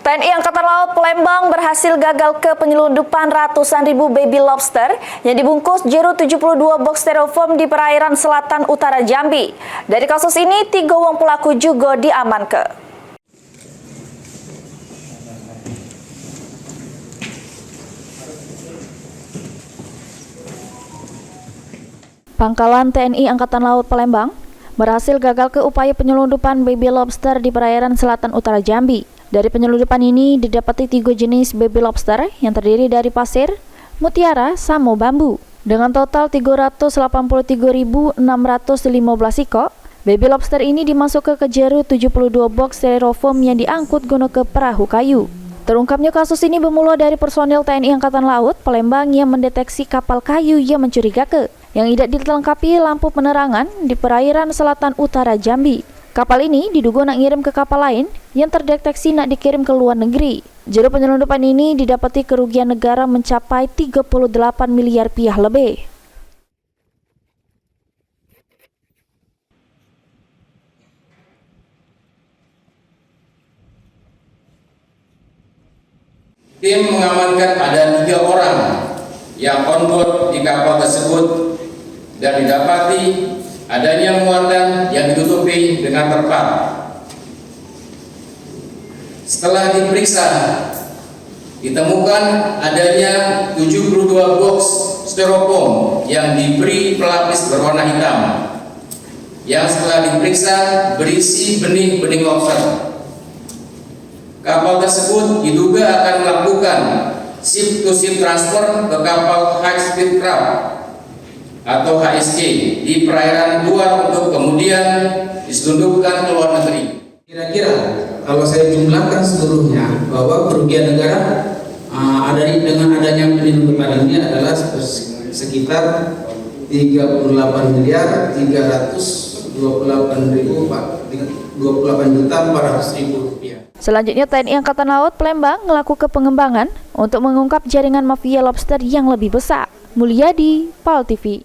TNI Angkatan Laut Palembang berhasil gagal ke penyelundupan ratusan ribu baby lobster yang dibungkus jeru 72 box styrofoam di perairan selatan utara Jambi. Dari kasus ini, 3 orang pelaku juga diamankan. Pangkalan TNI Angkatan Laut Palembang berhasil gagal ke upaya penyelundupan baby lobster di perairan selatan utara Jambi. Dari penyelundupan ini didapati 3 jenis baby lobster yang terdiri dari pasir, mutiara, sama bambu. Dengan total 383.615 ekor, baby lobster ini dimasukkan ke jeru 72 box styrofoam yang diangkut guna ke perahu kayu. Terungkapnya kasus ini bermula dari personil TNI Angkatan Laut Palembang yang mendeteksi kapal kayu yang mencurigakan yang tidak dilengkapi lampu penerangan di perairan selatan utara Jambi. Kapal ini diduga nak ngirim ke kapal lain yang terdeteksi nak dikirim ke luar negeri. Jeru penyelundupan ini didapati kerugian negara mencapai 38 miliar rupiah lebih. Tim mengamankan ada 3 orang yang on board di kapal tersebut dan didapati adanya muatan yang ditutupi dengan terpal. Setelah diperiksa, ditemukan adanya 72 box styrofoam yang diberi pelapis berwarna hitam yang setelah diperiksa berisi benih-benih lobster. Kapal tersebut diduga akan melakukan ship-to-ship transfer ke kapal High Speed Craft atau HSC di perairan luar untuk kemudian diselundupkan ke luar negeri. Kira-kira kalau saya jumlahkan seluruhnya bahwa kerugian negara dengan adanya penyelundupan ini adalah sekitar 38 miliar 328.400.000 rupiah. Selanjutnya, TNI Angkatan Laut Palembang melakukan pengembangan untuk mengungkap jaringan mafia lobster yang lebih besar. Mulyadi, PAL TV.